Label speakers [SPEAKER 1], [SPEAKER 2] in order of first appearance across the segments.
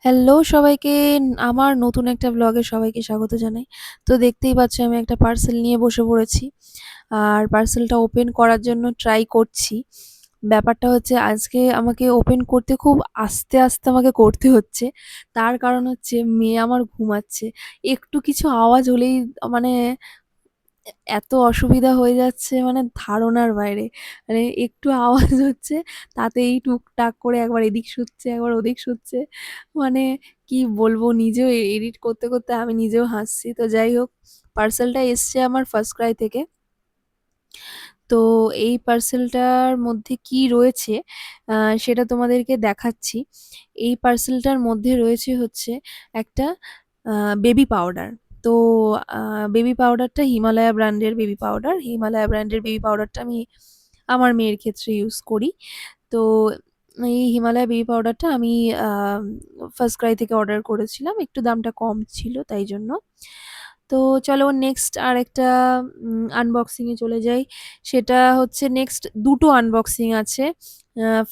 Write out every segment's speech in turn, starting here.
[SPEAKER 1] Hello সবাইকে, আমার নতুন একটা ব্লগে সবাইকে স্বাগত জানাই। তো দেখতেই পাচ্ছ আমি একটা পার্সেল নিয়ে বসে পড়েছি। আর পার্সেলটা ওপেন করার জন্য ট্রাই করছি। ব্যাপারটা হচ্ছে আজকে আমাকে ওপেন করতে খুব আস্তে, আস্তে আমাকে করতে হচ্ছে। তার কারণ হচ্ছে মেয়ে আমার ঘুমাচ্ছে। একটু কিছু আওয়াজ হলেই মানে এত অসুবিধা হয়ে যাচ্ছে মানে ধারণার বাইরে। মানে একটু আওয়াজ হচ্ছে তাতেই টুকটাক করে একবার এদিক শুচ্ছে, একবার ওদিক শুচ্ছে। মানে কি বলবো, নিজেও এডিট করতে, করতে আমি নিজেও হাসছি। তো যাই হোক, পার্সেলটা এসছে আমার ফার্স্ট ক্রাই থেকে। তো এই পার্সেলটার মধ্যে কি রয়েছে আ সেটা তোমাদেরকে দেখাচ্ছি। এই পার্সেলটার মধ্যে রয়েছে হচ্ছে একটা আ বেবি পাউডার। তো আ বেবি পাউডারটা হিমালয়া ব্র্যান্ডের বেবি পাউডার। হিমালয়া ব্র্যান্ডের বেবি পাউডারটা আমি আমার মেয়ের ক্ষেত্রে ইউজ করি। তো এই হিমালয়া বেবি পাউডারটা আমি আ ফার্স্ট ক্রাই থেকে অর্ডার করেছিলাম। একটু দামটা কম ছিল তাই জন্য। তো চলো নেক্সট আরেকটা আনবক্সিং এ চলে যাই। সেটা হচ্ছে নেক্সট দুটো আনবক্সিং আছে।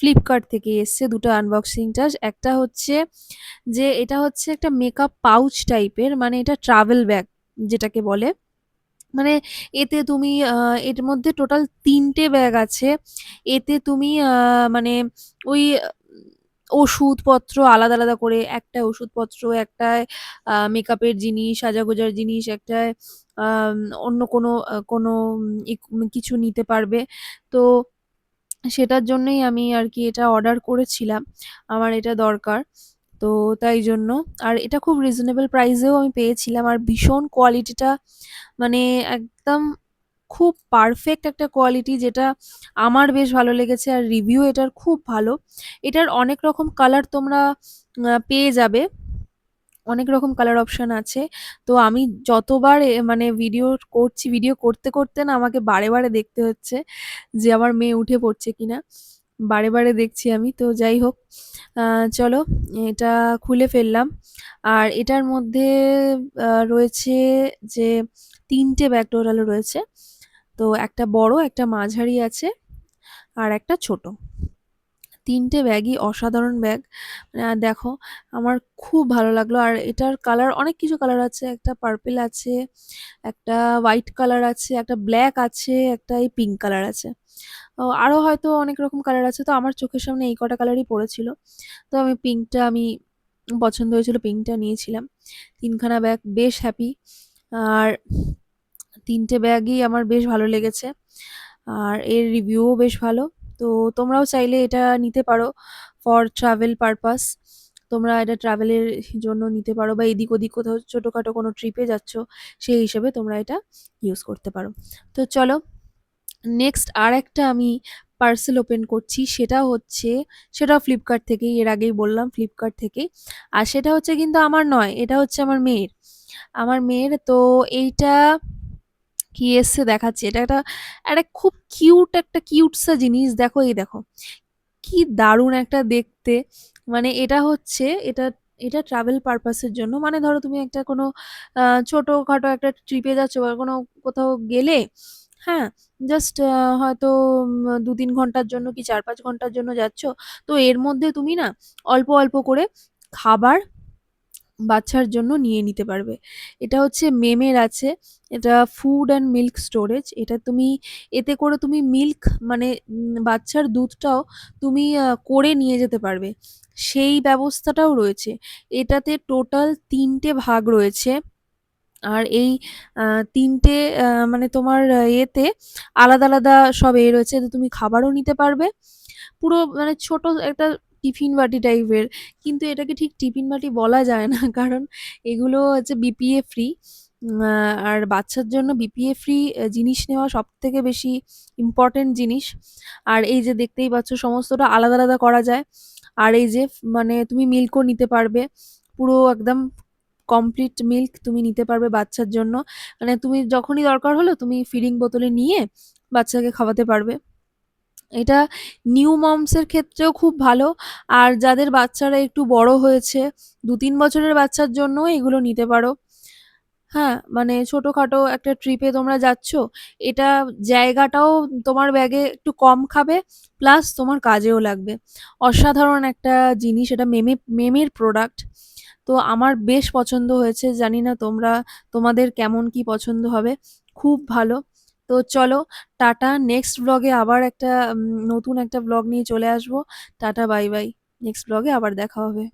[SPEAKER 1] Flipkart থেকে এসছে দুটো আনবক্সিংটা। একটা হচ্ছে যে এটা হচ্ছে একটা মেকআপ পাউচ টাইপের, মানে এটা ট্রাভেল ব্যাগ যেটাকে বলে। মানে এতে তুমি এর মধ্যে টোটাল ৩ টে ব্যাগ আছে। এতে তুমি মানে ওই ওষুধপত্র আলাদা, আলাদা করে একটায় ওষুধপত্র, একটায় মেকআপের জিনিস, সাজাগোজার জিনিস, একটায় আম অন্য কোনো কিছু নিতে পারবে। তো সেটার জন্যই আমি আরকি এটা অর্ডার করেছিলাম। আমার এটা দরকার। তো তাই জন্য। আর এটা খুব রিজনেবল প্রাইসেও আমি পেয়েছিলাম। আর ভীষণ কোয়ালিটিটা মানে একদম খুব পারফেক্ট একটা কোয়ালিটি, যেটা আমার বেশ ভালো লেগেছে। আর রিভিউ এটার খুব ভালো। এটার অনেক রকম কালার তোমরা পেয়ে যাবে। অনেক রকম কালার অপশন আছে। তো আমি যতবার মানে ভিডিও করতে, করতে না আমাকে বারে, বারে দেখতে হচ্ছে যে আমার মেয়ে উঠে পড়ছে কিনা। বারে, বারে দেখছি আমি। তো যাই হোক, আ চলো এটা খুলে ফেললাম। আর এটার মধ্যে রয়েছে যে ৩ টে ব্যাগ টোটাল রয়েছে। তো একটা বড়, একটা মাঝারি আছে, আর একটা ছোট। ৩ টে ব্যাগই অসাধারণ ব্যাগ। দেখো আমার খুব ভালো লাগলো। আর এটার কালার অনেক কিছু কালার আছে। একটা পার্পল আছে, একটা হোয়াইট কালার আছে, একটা ব্ল্যাক আছে, একটা এই পিঙ্ক কালার আছে। আরো হয়তো অনেক রকম কালার আছে। তো আমার চোখের সামনে এই কটা কালারই পড়েছিল। তো আমি পিঙ্কটা পছন্দ হয়েছিল, পিঙ্কটা নিয়েছিলাম। ৩ খানা ব্যাগ, বেশ হ্যাপি। আর ৩ টে ব্যাগই আমার বেশ ভালো লেগেছে। আর এর রিভিউও বেশ ভালো। তো তোমরাও চাইলে এটা নিতে পারো ফর ট্রাভেল পারপাস। তোমরা এটা ট্রাভেলের জন্য নিতে পারো, বা এদিক ওদিক কোথাও ছোটখাটো কোনো ট্রিপে যাচ্ছ সেই হিসেবে তোমরা এটা ইউজ করতে পারো। তো চলো নেক্সট আরেকটা আমি পার্সেল ওপেন করছি। সেটাও ফ্লিপকার্ট থেকেই, এর আগেই বললাম ফ্লিপকার্ট থেকেই। আর সেটা হচ্ছে কিন্তু আমার নয়, এটা হচ্ছে আমার মেয়ের। আমার মেয়ের তো এইটা কি এসছে দেখাচ্ছি। এটা একটা খুব কিউটসা জিনিস। দেখো, এই দেখো কি দারুণ একটা দেখতে। মানে এটা ট্রাভেল পারপাস এর জন্য। মানে ধরো তুমি একটা কোনো ছোটখাটো একটা ট্রিপে যাচ্ছ বা কোনো কোথাও গেলে, হ্যাঁ? জাস্ট হয়তো ২-৩ ঘন্টার জন্য কি ৪-৫ ঘন্টার জন্য যাচ্ছ। তো এর মধ্যে তুমি না অল্প, অল্প করে খাবার বাচ্চার জন্য নিয়ে নিতে পারবে। এটা হচ্ছে মেমের আছে। এটা ফুড অ্যান্ড মিল্ক স্টোরেজ। এতে করে তুমি মিল্ক মানে বাচ্চার দুধটাও তুমি করে নিয়ে যেতে পারবে। সেই ব্যবস্থাটাও রয়েছে। এটাতে টোটাল ৩ টে ভাগ রয়েছে। আর এই ৩ টে মানে তোমার ইয়েতে আলাদা, আলাদা সব রয়েছে। এতে তুমি খাবারও নিতে পারবে। পুরো মানে ছোট একটা টিফিন বাটি টাইপের। কিন্তু এটাকে ঠিক টিফিন বাটি বলা যায় না। কারণ এগুলো হচ্ছে বিপিএ ফ্রি। আর বাচ্চার জন্য বিপিএ ফ্রি জিনিস নেওয়া সবথেকে বেশি ইম্পোর্টেন্ট জিনিস। আর এই যে দেখতেই পাচ্ছ সমস্তটা আলাদা, আলাদা করা যায়। আর এই যে মানে তুমি মিল্কও নিতে পারবে। পুরো একদম কমপ্লিট মিল্ক তুমি নিতে পারবে বাচ্চার জন্য। মানে তুমি যখনই দরকার হলো তুমি ফিডিং বোতলে নিয়ে বাচ্চাকে খাওয়াতে পারবে। এটা নিউ মমস এর ক্ষেত্রেও খুব ভালো। আর যাদের বাচ্চারা একটু বড় হয়েছে, ২-৩ বছরের বাচ্চার জন্যও এগুলো নিতে পারো। হ্যাঁ, মানে ছোটখাটো একটা ট্রিপে তোমরা যাচ্ছ। এটা জায়গাটাও তোমার ব্যাগে একটু কম খাবে, প্লাস তোমার কাজেও লাগবে। অসাধারণ একটা জিনিস, এটা মেমের প্রোডাক্ট। তো আমার বেশ পছন্দ হয়েছে, জানি না তোমাদের কেমন কি পছন্দ হবে। খুব ভালো। তো চলো, টাটা। নেক্সট ব্লগে আবার একটা নতুন একটা ব্লগ নিয়ে চলে আসবো। Tata, bye bye. নেক্সট ব্লগে আবার দেখা হবে।